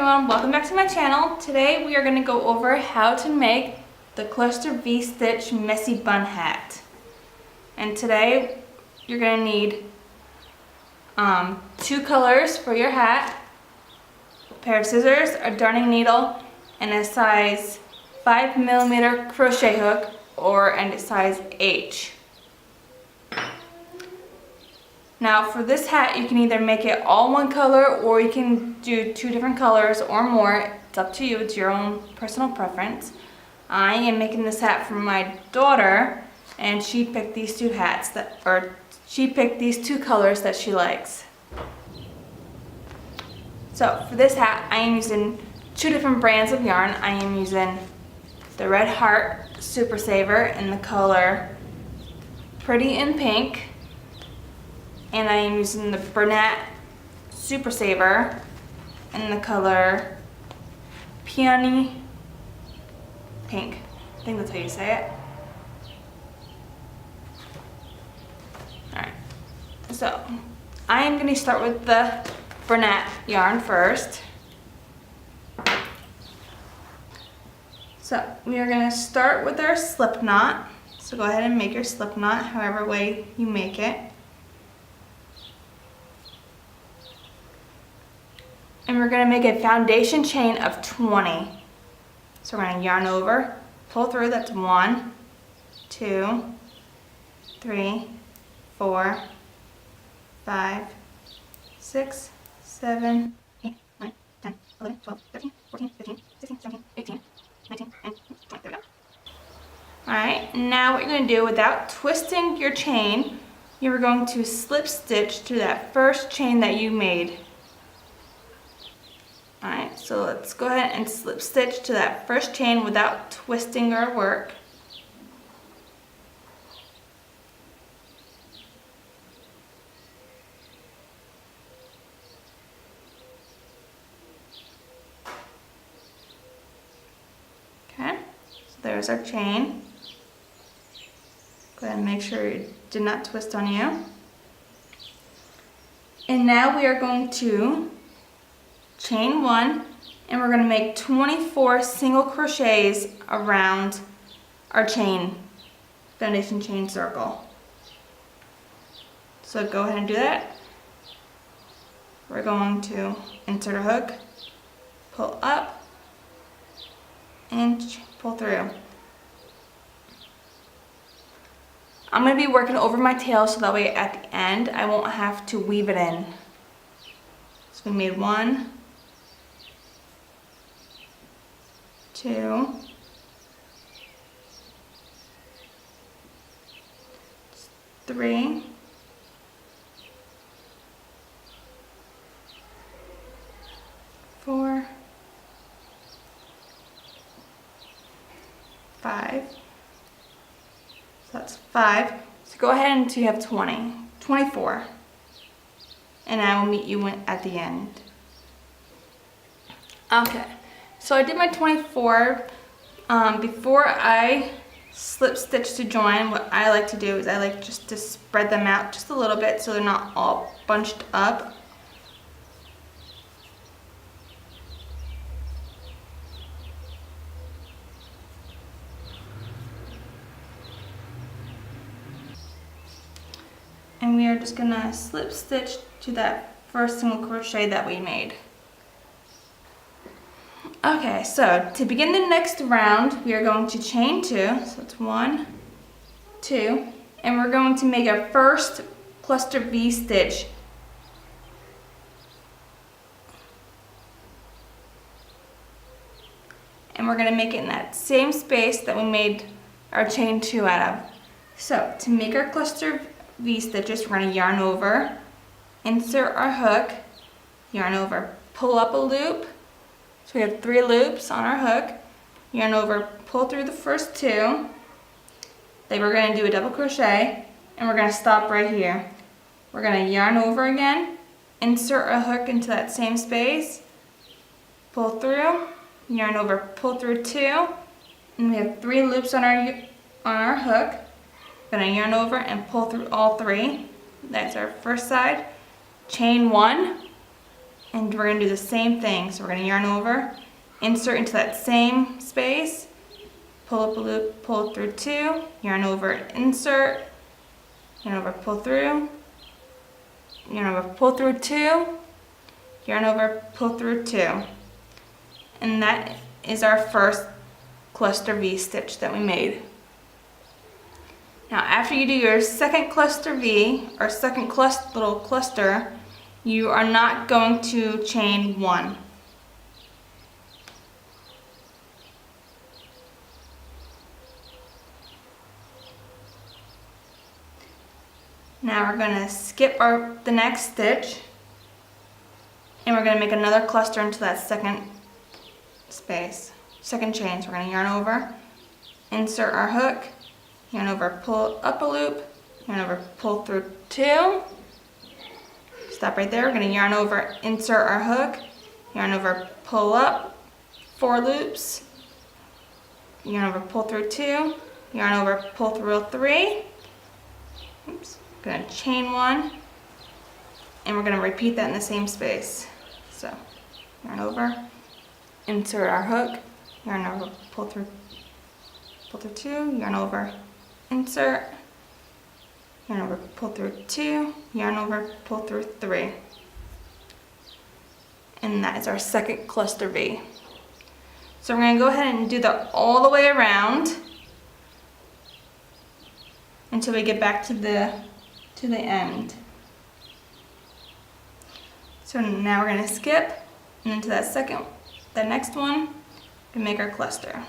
everyone, welcome back to my channel. Today we are going to go over how to make the cluster V-stitch messy bun hat. And today you're going to need two colors for your hat, a pair of scissors, a darning needle, and a size 5mm crochet hook and a size H. Now for this hat, you can either make it all one color or you can do two different colors or more. It's up to you, it's your own personal preference. I am making this hat for my daughter and she picked these two colors that she likes. So for this hat, I am using two different brands of yarn. I am using the Red Heart Super Saver in the color Pretty in Pink. And I am using the Bernat Super Saver in the color Peony Pink. I think that's how you say it. Alright, so I am going to start with the Bernat yarn first. So we are going to start with our slip knot. So go ahead and make your slip knot however way you make it. And we're going to make a foundation chain of 20. So we're going to yarn over, pull through, that's 1, 2, 3, 4, 5, 6, 7, 8, 9, 10, 11, 12, 13, 14, 15, 16, 17, 18, 19, and 20. There we go. Alright, now what you're going to do, without twisting your chain, you are going to slip stitch to that first chain that you made. Alright, so let's go ahead and slip stitch to that first chain without twisting our work. Okay, so there's our chain. Go ahead and make sure it did not twist on you. And now we are going to chain 1, and we're going to make 24 single crochets around our foundation chain circle. So go ahead and do that. We're going to insert a hook, pull up, and pull through. I'm going to be working over my tail so that way at the end I won't have to weave it in. So we made 1, 2, 3, 4, 5. So that's 5. So go ahead until you have 24. And I will meet you at the end. Okay. So I did my 24. Before I slip stitch to join, what I like to do is I like just to spread them out just a little bit so they're not all bunched up. And we are just gonna slip stitch to that first single crochet that we made. Okay, so to begin the next round, we are going to chain 2, so it's 1, 2, and we're going to make our first cluster V stitch. And we're going to make it in that same space that we made our chain 2 out of. So to make our cluster V stitches, we're going to yarn over, insert our hook, yarn over, pull up a loop. So we have 3 loops on our hook, yarn over, pull through the first 2, then we're going to do a double crochet, and we're going to stop right here. We're going to yarn over again, insert a hook into that same space, pull through, yarn over, pull through 2, and we have 3 loops on our hook. We're going to yarn over and pull through all 3. That's our first side. Chain 1, and we're going to do the same thing. So we're going to yarn over, insert into that same space, pull up a loop, pull through 2, yarn over, insert, yarn over, pull through, yarn over, pull through 2, yarn over, pull through 2. And that is our first cluster V stitch that we made. Now after you do your second cluster V, or second little cluster, you are not going to chain 1. Now we're going to skip the next stitch, and we're going to make another cluster into that second space, second chain. So we're going to yarn over, insert our hook, yarn over, pull up a loop, yarn over, pull through 2, stop right there. We're going to yarn over, insert our hook, yarn over, pull up 4 loops, yarn over, pull through 2, yarn over, pull through 3. Oops. Going to chain 1, and we're going to repeat that in the same space. So yarn over, insert our hook, yarn over, pull through 2, yarn over, insert, yarn over, pull through 2, yarn over, pull through 3. And that is our second cluster V. So we're going to go ahead and do that all the way around until we get back to the end. So now we're going to skip and into the next one, and make our cluster.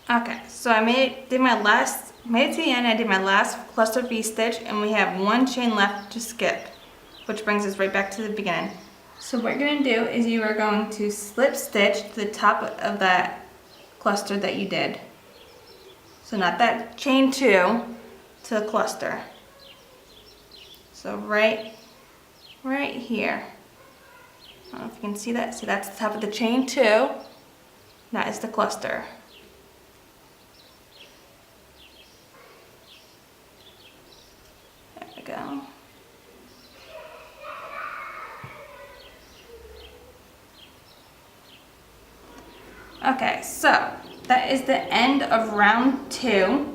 Okay, so I made it to the end. I did my last cluster V stitch, and we have 1 chain left to skip, which brings us right back to the beginning. So what you're going to do is you are going to slip stitch to the top of that cluster that you did. So not that chain 2 to the cluster. So right here. I don't know if you can see that. See, that's the top of the chain 2. That is the cluster. There we go. Okay, so that is the end of round 2.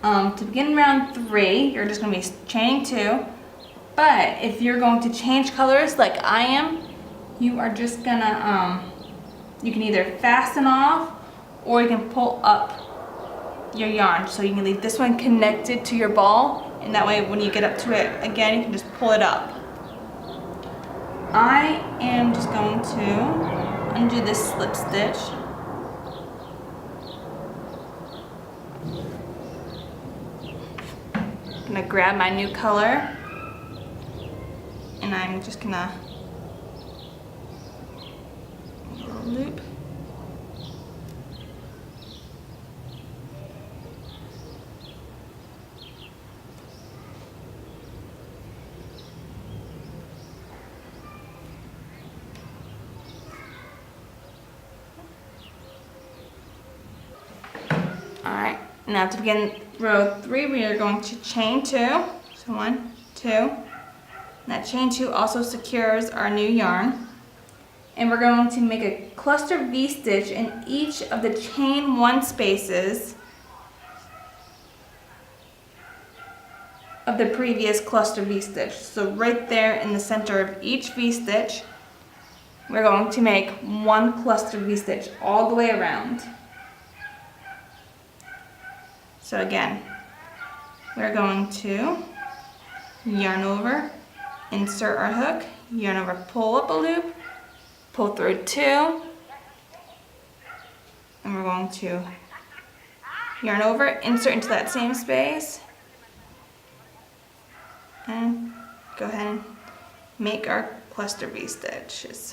To begin round 3, you're just going to be chaining 2. But if you're going to change colors like I am, you are just going to, you can either fasten off or you can pull up your yarn. So you can leave this one connected to your ball, and that way when you get up to it again, you can just pull it up. I am just going to undo this slip stitch. I'm gonna grab my new color, and I'm just gonna make a little loop. Alright, now to begin row 3, we are going to chain 2. So 1, 2. And that chain 2 also secures our new yarn. And we're going to make a cluster V stitch in each of the chain 1 spaces of the previous cluster V stitch. So right there in the center of each V stitch, we're going to make 1 cluster V stitch all the way around. So again, we're going to yarn over, insert our hook, yarn over, pull up a loop, pull through 2, and we're going to yarn over, insert into that same space, and go ahead and make our cluster V stitches.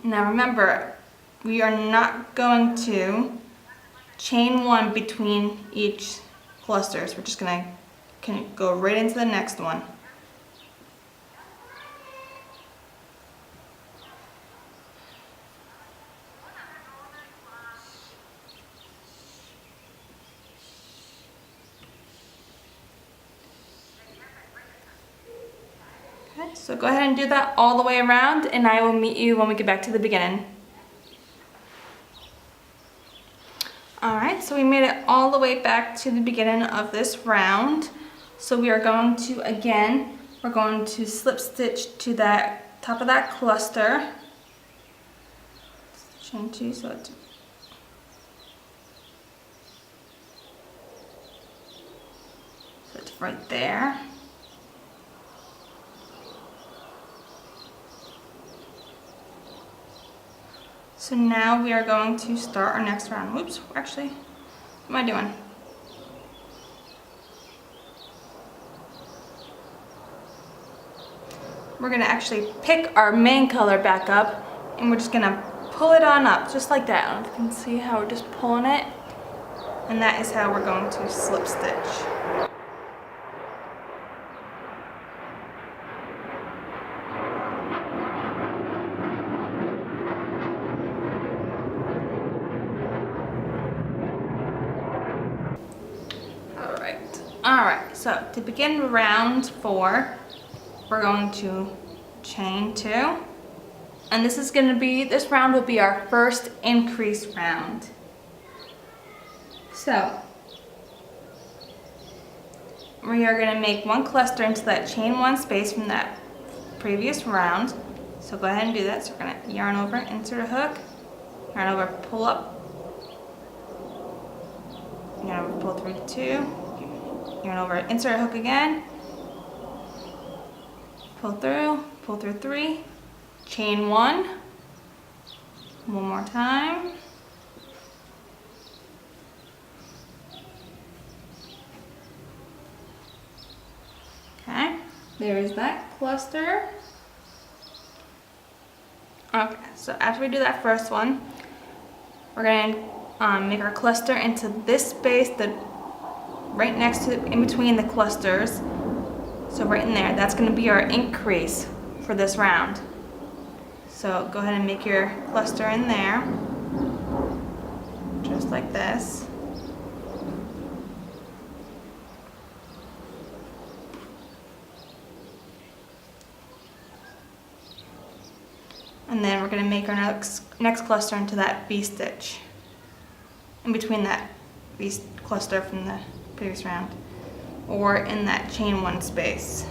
Now remember, we are not going to chain 1 between each clusters. We're just going to can go right into the next one. Okay, so go ahead and do that all the way around, and I will meet you when we get back to the beginning. Alright, so we made it all the way back to the beginning of this round. So we are going to, again, we're going to slip stitch to that top of that cluster. Chain 2, so it's right there. So now we are going to start our next round. Whoops, actually, what am I doing? We're gonna actually pick our main color back up, and we're just gonna pull it on up, just like that. I don't know if you can see how we're just pulling it. And that is how we're going to slip stitch. Alright, so to begin round 4, we're going to chain 2. And this round will be our first increase round. So, we are going to make 1 cluster into that chain 1 space from that previous round. So go ahead and do that. So we're going to yarn over, insert a hook, yarn over, pull up, yarn over, pull through 2. Yarn over, insert a hook again, pull through 3, chain 1, one more time, okay, there is that cluster. Okay, so after we do that first one, we're going to make our cluster into this space that right next to, in between the clusters. So right in there, that's going to be our increase for this round. So go ahead and make your cluster in there, just like this. And then we're going to make our next cluster into that V-stitch, in between that V-cluster from the previous round, or in that chain 1 space.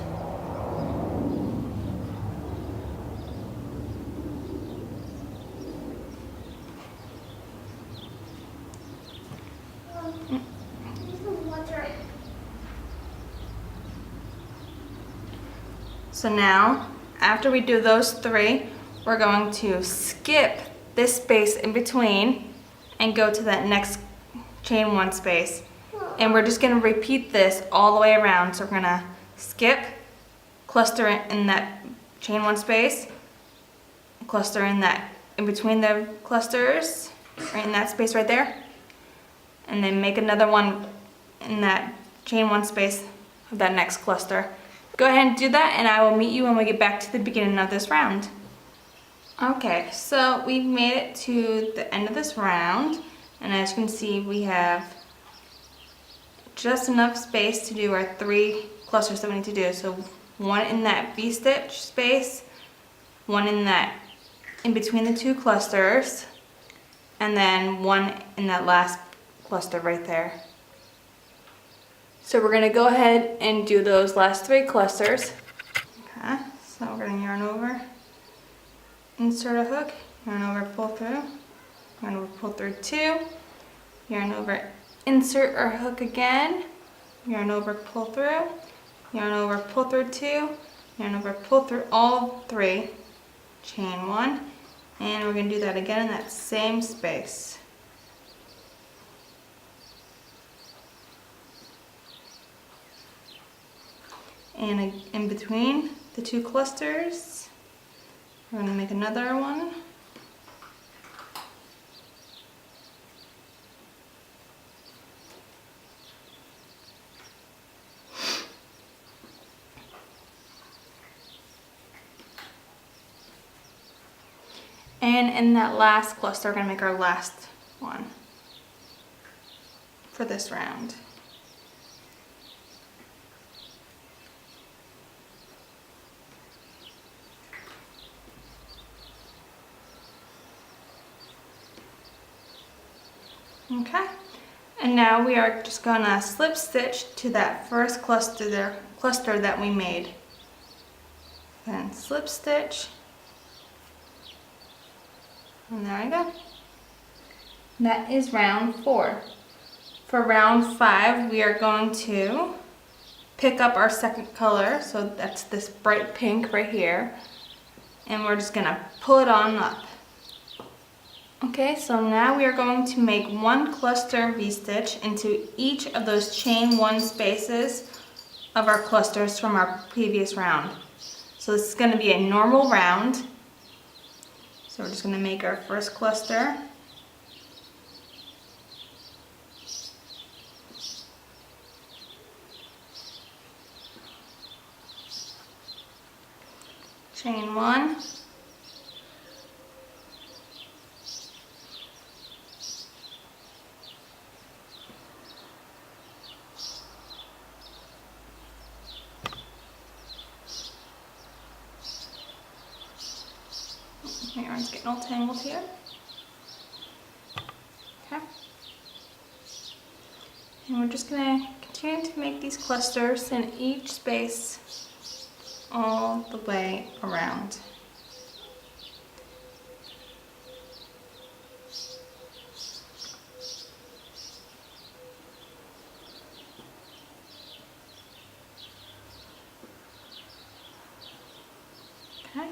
So now, after we do those 3, we're going to skip this space in between and go to that next chain 1 space. And we're just going to repeat this all the way around. So we're going to skip, cluster in that chain 1 space, cluster in that in between the clusters, right in that space right there, and then make another one in that chain 1 space of that next cluster. Go ahead and do that, and I will meet you when we get back to the beginning of this round. Okay, so we've made it to the end of this round, and as you can see, we have just enough space to do our 3 clusters that we need to do. So 1 in that V-stitch space, 1 in that in between the 2 clusters, and then 1 in that last cluster right there. So we're going to go ahead and do those last 3 clusters. Okay, so we're going to yarn over, insert a hook, yarn over, pull through, yarn over, pull through 2, yarn over, insert our hook again, yarn over, pull through, yarn over, pull through 2, yarn over, pull through all 3, chain 1, and we're going to do that again in that same space. And in between the 2 clusters, we're going to make another one. And in that last cluster, we're gonna make our last one for this round. Okay, and now we are just gonna slip stitch to that first cluster that we made. And slip stitch. And there we go. That is round 4. For round 5, we are going to pick up our second color, so that's this bright pink right here, and we're just gonna pull it on up. Okay, so now we are going to make 1 cluster V-stitch into each of those chain 1 spaces of our clusters from our previous round. So this is gonna be a normal round. So we're just gonna make our first cluster. Chain 1. My yarn's getting all tangled here. Okay. And we're just gonna continue to make these clusters in each space all the way around. Okay.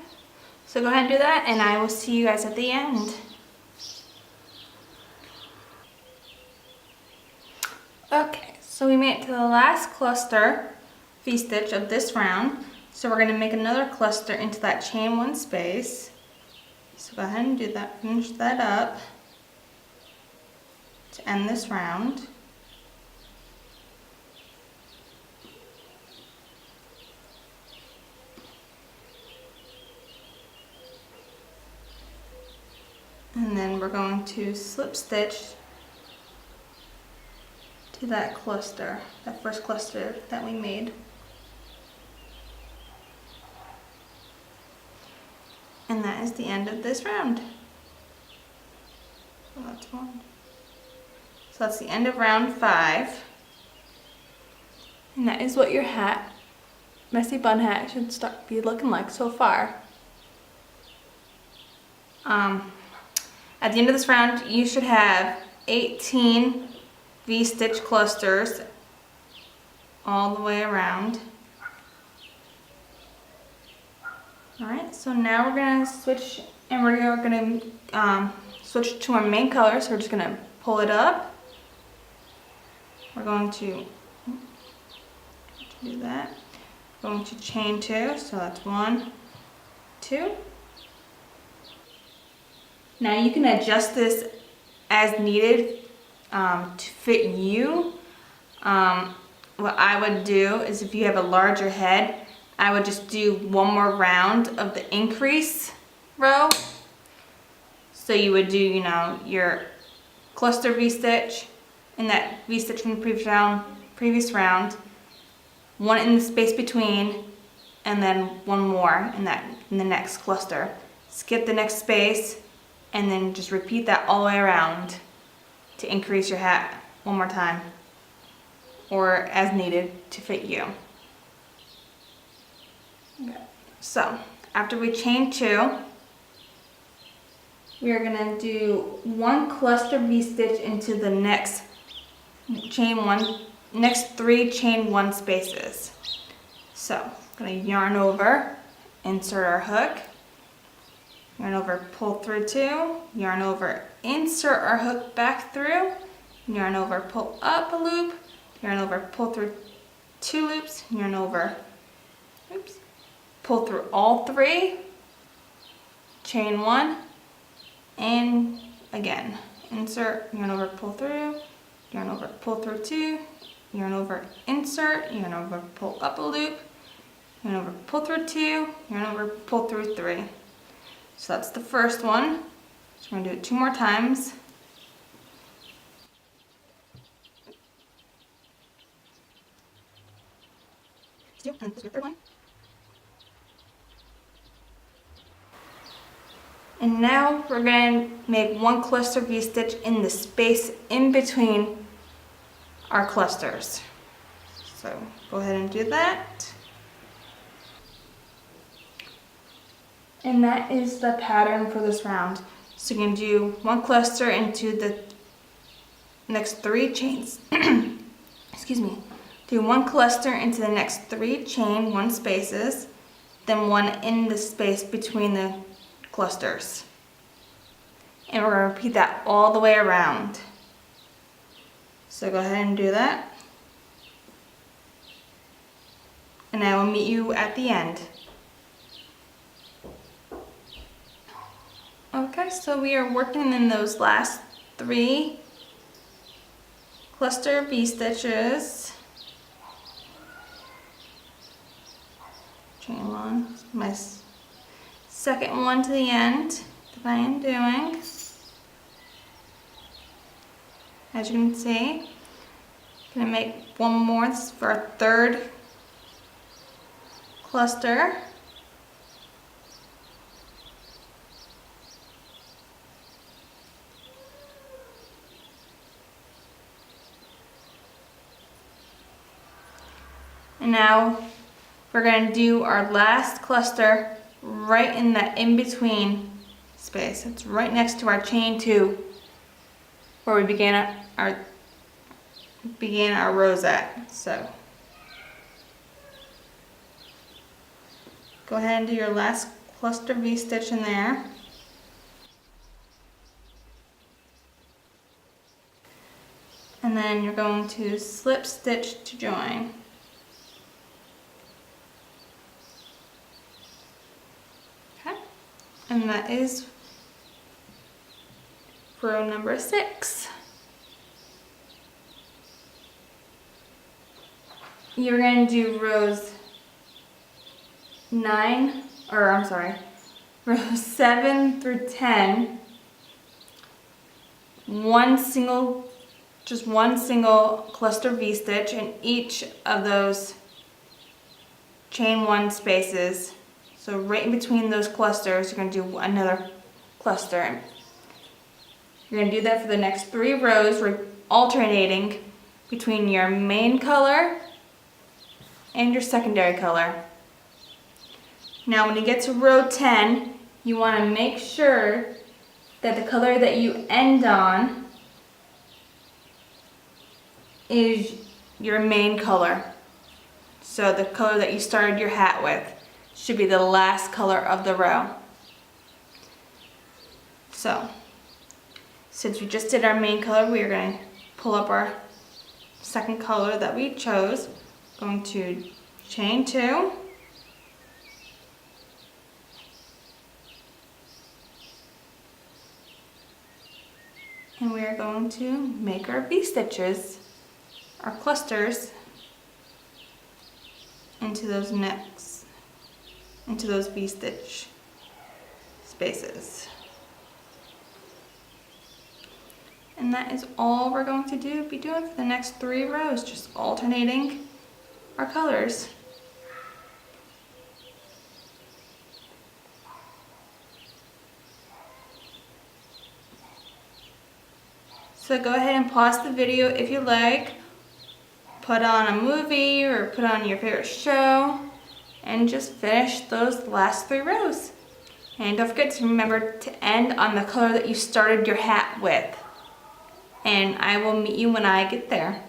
So go ahead and do that, and I will see you guys at the end. Okay, so we made it to the last cluster V-stitch of this round. So we're going to make another cluster into that chain 1 space. So go ahead and do that, finish that up to end this round. And then we're going to slip stitch to that cluster, that first cluster that we made. And that is the end of this round. So that's one. So that's the end of round 5. And that is what your hat, messy bun hat, should be looking like so far. At the end of this round, you should have 18 V-stitch clusters all the way around. Alright, so now we're going to switch, and we're going to switch to our main color, so we're just going to pull it up. We're going to do that. We're going to chain 2, so that's 1, 2. Now you can adjust this as needed to fit you. What I would do is, if you have a larger head, I would just do 1 more round of the increase row. So you would do, your cluster V-stitch and that V-stitch from the previous round, 1 in the space between, and then 1 more in the next cluster. Skip the next space, and then just repeat that all the way around to increase your hat 1 more time, or as needed to fit you. Okay. So after we chain 2, we are going to do 1 cluster V-stitch into the next next 3 chain 1 spaces. So I'm going to yarn over, insert our hook, yarn over, pull through 2, yarn over, insert our hook back through, yarn over, pull up a loop, yarn over, pull through 2 loops, yarn over, oops, pull through all 3, chain 1, and again, insert, yarn over, pull through, yarn over, pull through 2, yarn over, insert, yarn over, pull up a loop, yarn over, pull through 2, yarn over, pull through 3. So that's the first one. So we're gonna do it 2 more times. And this is the third one. And now we're going to make 1 cluster V-stitch in the space in between our clusters. So go ahead and do that. And that is the pattern for this round. So you're going to do 1 cluster into the next 3 chains. Excuse me. Do 1 cluster into the next 3 chain 1 spaces, then 1 in the space between the clusters. And we're going to repeat that all the way around. So go ahead and do that. And I will meet you at the end. Okay, so we are working in those last 3 cluster V-stitches. Chain 1, my second one to the end that I am doing. As you can see, I'm going to make 1 more. This is for our 3rd cluster. And now we're going to do our last cluster right in that in-between space. It's right next to our chain 2 where we began our rows at. So go ahead and do your last cluster V-stitch in there. And then you're going to slip stitch to join. Okay, and that is row number 6. You're going to do rows 7 through 10. Just one single cluster V-stitch in each of those chain 1 spaces. So right in between those clusters, you're going to do another cluster. You're going to do that for the next 3 rows, alternating between your main color and your secondary color. Now when you get to row 10, you want to make sure that the color that you end on is your main color. So the color that you started your hat with should be the last color of the row. So since we just did our main color, we are going to pull up our second color that we chose. Going to chain 2. And we are going to make our V-stitches, our clusters, into those V-stitch spaces. And that is all we're going to be doing for the next 3 rows, just alternating our colors. So go ahead and pause the video if you like, put on a movie or put on your favorite show, and just finish those last 3 rows. And don't forget to remember to end on the color that you started your hat with. And I will meet you when I get there.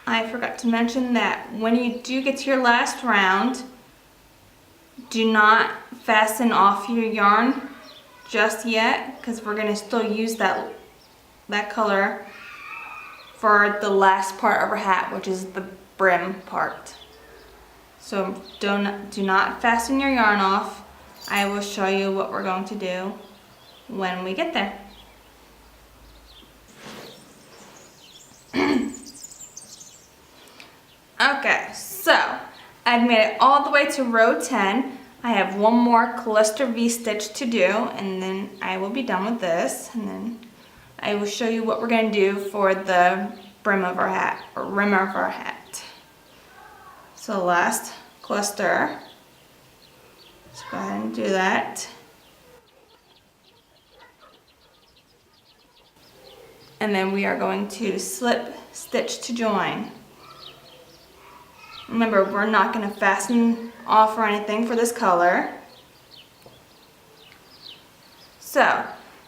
I forgot to mention that when you do get to your last round, do not fasten off your yarn just yet, because we're going to still use that color for the last part of our hat, which is the brim part. So do not fasten your yarn off. I will show you what we're going to do when we get there. Okay, so I've made it all the way to row 10. I have one more cluster V-stitch to do, and then I will be done with this, and then I will show you what we're going to do for the brim of our hat, or rim of our hat. So last cluster, let's go ahead and do that. And then we are going to slip stitch to join. Remember, we're not going to fasten off or anything for this color. So,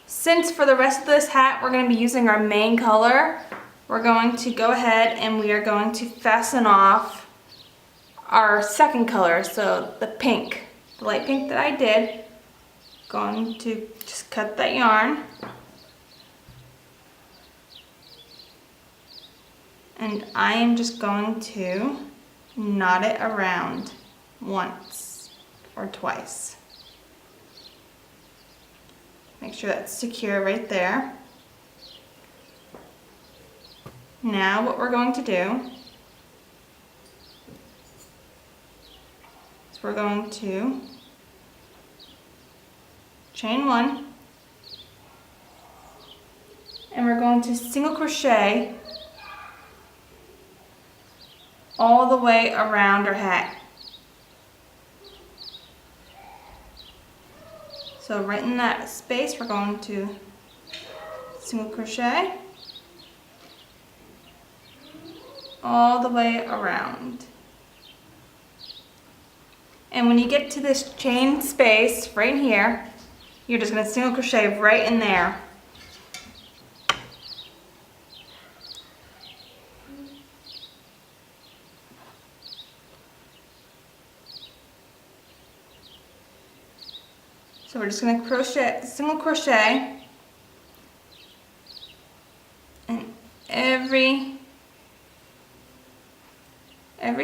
since for the rest of this hat we're going to be using our main color, we're going to go ahead and we are going to fasten off our second color, so the pink, the light pink that I did. Going to just cut that yarn. And I am just going to knot it around once or twice. Make sure that's secure right there. Now what we're going to do is we're going to chain one, and we're going to single crochet all the way around our hat. So right in that space, we're going to single crochet all the way around. And when you get to this chain space right here, you're just going to single crochet right in there. So we're just going to crochet, single crochet in every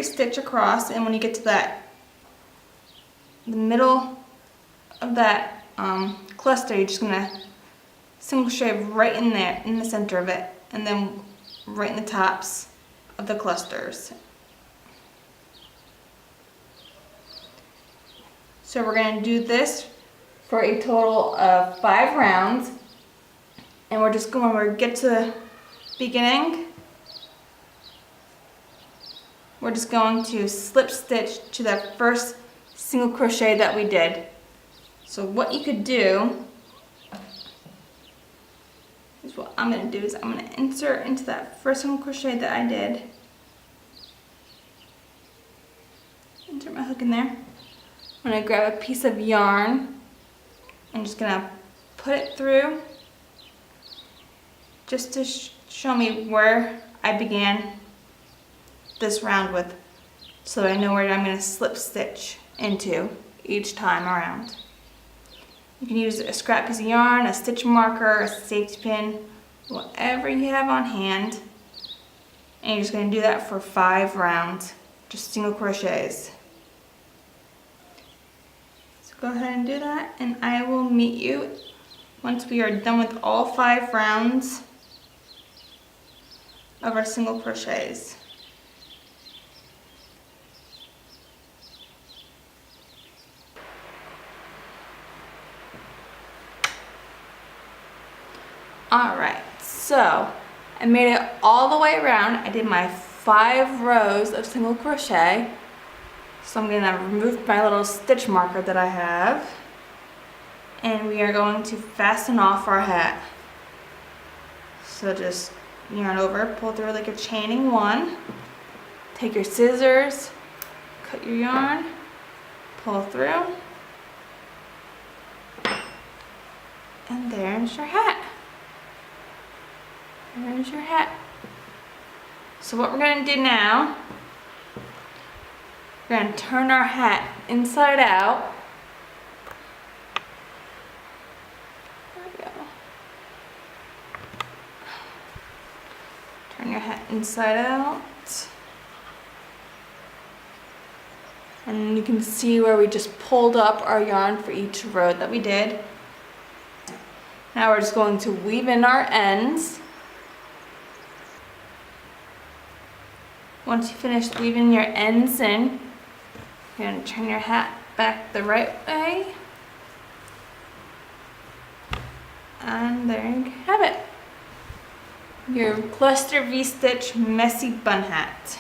stitch across, and when you get to that, the middle of that cluster, you're just going to single crochet right in there, in the center of it, and then right in the tops of the clusters. So we're going to do this for a total of 5 rounds, and we're just going, when we get to the beginning, we're just going to slip stitch to that first single crochet that we did. So what you could do is, what I'm going to do is I'm going to insert into that first single crochet that I did, insert my hook in there. I'm going to grab a piece of yarn. I'm just going to put it through just to show me where I began this round with, so that I know where I'm going to slip stitch into each time around. You can use a scrap piece of yarn, a stitch marker, a safety pin, whatever you have on hand. And you're just going to do that for 5 rounds, just single crochets. Go ahead and do that, and I will meet you once we are done with all 5 rounds of our single crochets. Alright, so I made it all the way around. I did my 5 rows of single crochet. So I'm going to remove my little stitch marker that I have, and we are going to fasten off our hat. So just yarn over, pull through like a chaining 1, take your scissors, cut your yarn, pull through, and there's your hat. There's your hat. So what we're going to do now, we're going to turn our hat inside out. There we go. Turn your hat inside out. And you can see where we just pulled up our yarn for each row that we did. Now we're just going to weave in our ends. Once you finish weaving your ends in, You're going to turn your hat back the right way. And there you have it. Your cluster V-stitch messy bun hat.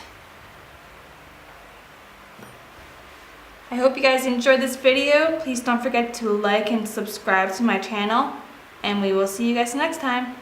I hope you guys enjoyed this video. Please don't forget to like and subscribe to my channel. And we will see you guys next time.